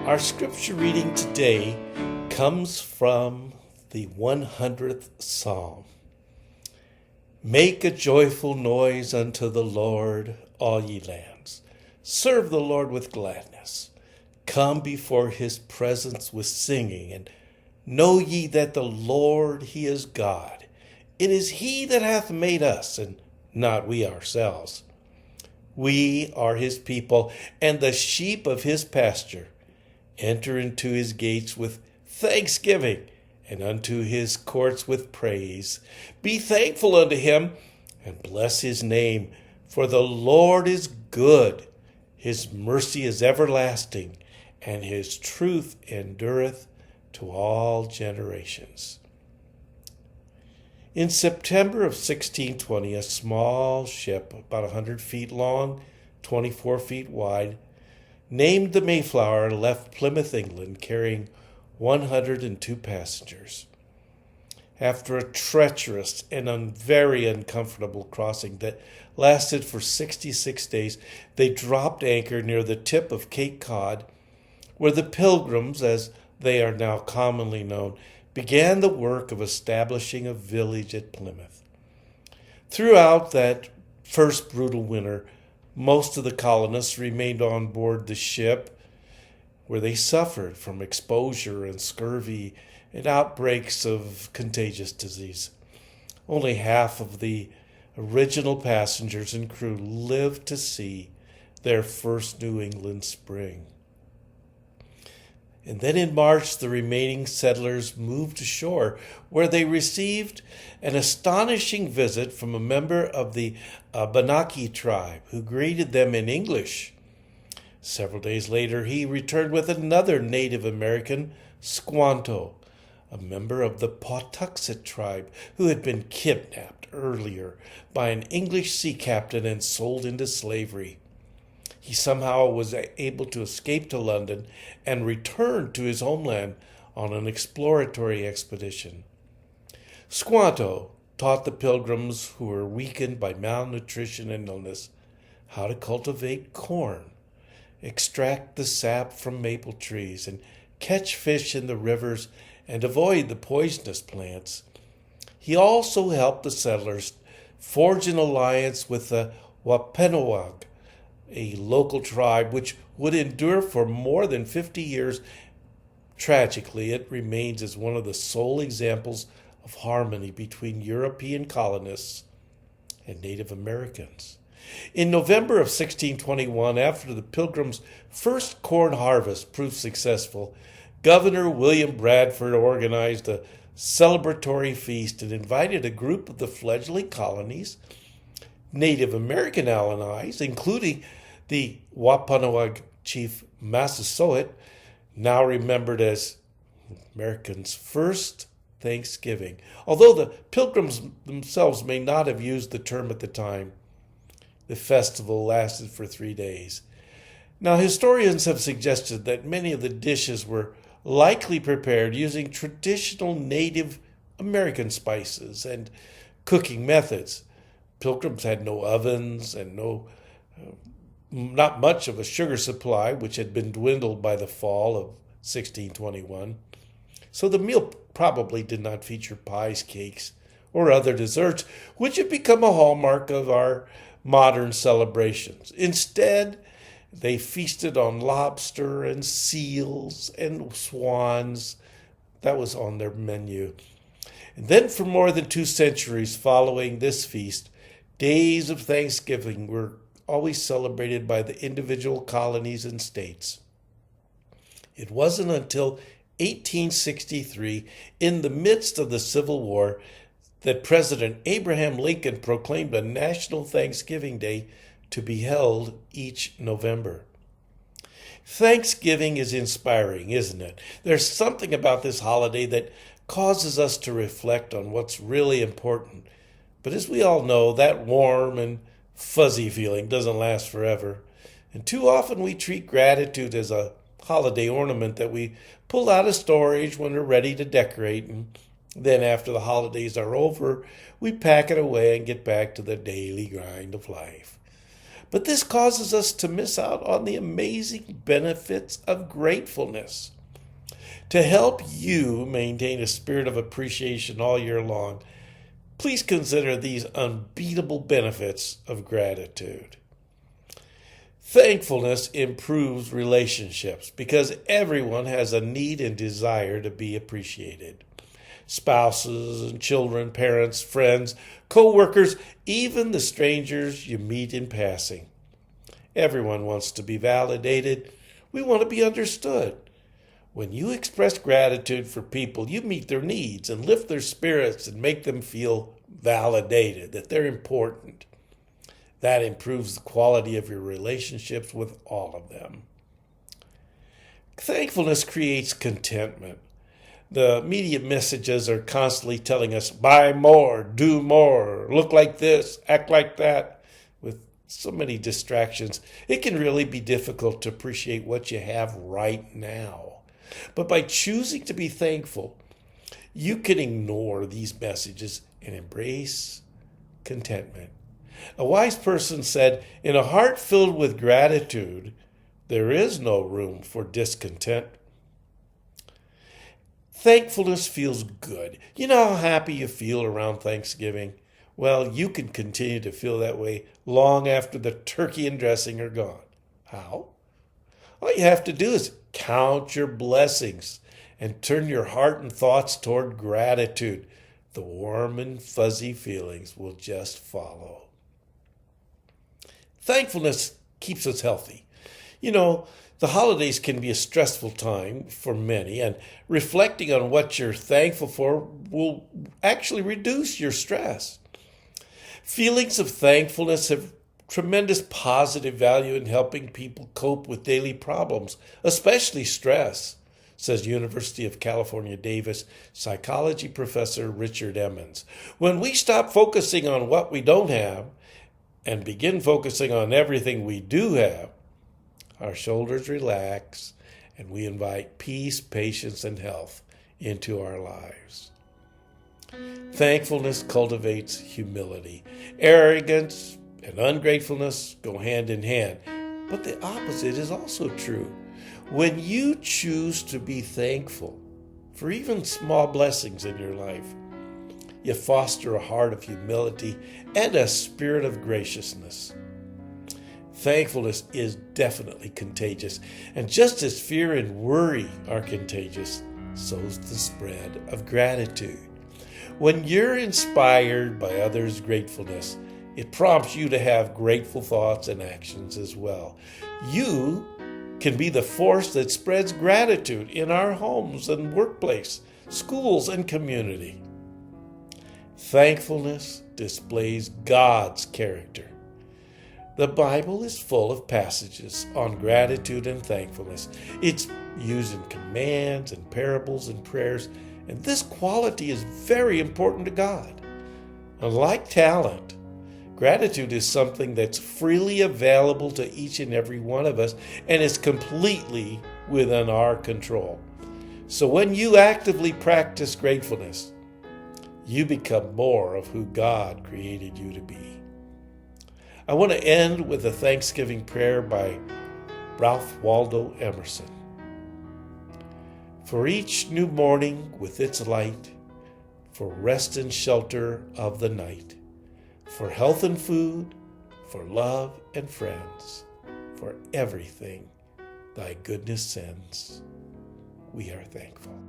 Our scripture reading today comes from the 100th Psalm. Make a joyful noise unto the Lord, all ye lands. Serve the Lord with gladness. Come before his presence with singing, and know ye that the Lord, he is God. It is he that hath made us, and not we ourselves. We are his people, and the sheep of his pasture. Enter into his gates with thanksgiving, and unto his courts with praise. Be thankful unto him, and bless his name, for the Lord is good. His mercy is everlasting, and his truth endureth to all generations. In September of 1620, a small ship, about 100 feet long, 24 feet wide, named the Mayflower, left Plymouth, England, carrying 102 passengers. After a treacherous and very uncomfortable crossing that lasted for 66 days, they dropped anchor near the tip of Cape Cod, where the Pilgrims, as they are now commonly known, began the work of establishing a village at Plymouth. Throughout that first brutal winter, most of the colonists remained on board the ship, where they suffered from exposure and scurvy and outbreaks of contagious disease. Only half of the original passengers and crew lived to see their first New England spring. And then in March, the remaining settlers moved ashore, where they received an astonishing visit from a member of the Abenaki tribe, who greeted them in English. Several days later, he returned with another Native American, Squanto, a member of the Pawtuxet tribe, who had been kidnapped earlier by an English sea captain and sold into slavery. He somehow was able to escape to London and return to his homeland on an exploratory expedition. Squanto taught the Pilgrims, who were weakened by malnutrition and illness, how to cultivate corn, extract the sap from maple trees, and catch fish in the rivers and avoid the poisonous plants. He also helped the settlers forge an alliance with the Wampanoag, a local tribe which would endure for more than 50 years. Tragically, it remains as one of the sole examples of harmony between European colonists and Native Americans. In November of 1621, after the Pilgrims' first corn harvest proved successful, Governor William Bradford organized a celebratory feast and invited a group of the fledgling colonies, Native American allies, including the Wampanoag chief Massasoit, now remembered as America's first Thanksgiving. Although the Pilgrims themselves may not have used the term at the time, the festival lasted for 3 days. Now, historians have suggested that many of the dishes were likely prepared using traditional Native American spices and cooking methods. Pilgrims had no ovens and not much of a sugar supply, which had been dwindled by the fall of 1621. So the meal probably did not feature pies, cakes, or other desserts, which have become a hallmark of our modern celebrations. Instead, they feasted on lobster and seals and swans. That was on their menu. And then for more than 2 centuries following this feast, days of Thanksgiving were always celebrated by the individual colonies and states. It wasn't until 1863, in the midst of the Civil War, that President Abraham Lincoln proclaimed a national Thanksgiving Day to be held each November. Thanksgiving is inspiring, isn't it? There's something about this holiday that causes us to reflect on what's really important. But as we all know, that warm and fuzzy feeling doesn't last forever. And too often we treat gratitude as a holiday ornament that we pull out of storage when we're ready to decorate, and then after the holidays are over, we pack it away and get back to the daily grind of life. But this causes us to miss out on the amazing benefits of gratefulness. To help you maintain a spirit of appreciation all year long, please consider these unbeatable benefits of gratitude. Thankfulness improves relationships because everyone has a need and desire to be appreciated. Spouses and children, parents, friends, co-workers, even the strangers you meet in passing. Everyone wants to be validated. We want to be understood. When you express gratitude for people, you meet their needs and lift their spirits and make them feel validated, that they're important. That improves the quality of your relationships with all of them. Thankfulness creates contentment. The media messages are constantly telling us, buy more, do more, look like this, act like that. With so many distractions, it can really be difficult to appreciate what you have right now. But by choosing to be thankful, you can ignore these messages and embrace contentment. A wise person said, in a heart filled with gratitude, there is no room for discontent. Thankfulness feels good. You know how happy you feel around Thanksgiving? Well, you can continue to feel that way long after the turkey and dressing are gone. How? All you have to do is count your blessings and turn your heart and thoughts toward gratitude. The warm and fuzzy feelings will just follow. Thankfulness keeps us healthy. You know, the holidays can be a stressful time for many, and reflecting on what you're thankful for will actually reduce your stress. Feelings of thankfulness have tremendous positive value in helping people cope with daily problems, especially stress, says University of California, Davis psychology professor Richard Emmons. When we stop focusing on what we don't have and begin focusing on everything we do have, our shoulders relax and we invite peace, patience, and health into our lives. Thankfulness cultivates humility. Arrogance and ungratefulness go hand in hand, but the opposite is also true. When you choose to be thankful for even small blessings in your life, you foster a heart of humility and a spirit of graciousness. Thankfulness is definitely contagious, and just as fear and worry are contagious, so is the spread of gratitude. When you're inspired by others' gratefulness, it prompts you to have grateful thoughts and actions as well. You can be the force that spreads gratitude in our homes and workplace, schools, and community. Thankfulness displays God's character. The Bible is full of passages on gratitude and thankfulness. It's used in commands and parables and prayers, and this quality is very important to God. Unlike talent, gratitude is something that's freely available to each and every one of us and is completely within our control. So when you actively practice gratefulness, you become more of who God created you to be. I want to end with a Thanksgiving prayer by Ralph Waldo Emerson. For each new morning with its light, for rest and shelter of the night, for health and food, for love and friends, for everything thy goodness sends, we are thankful.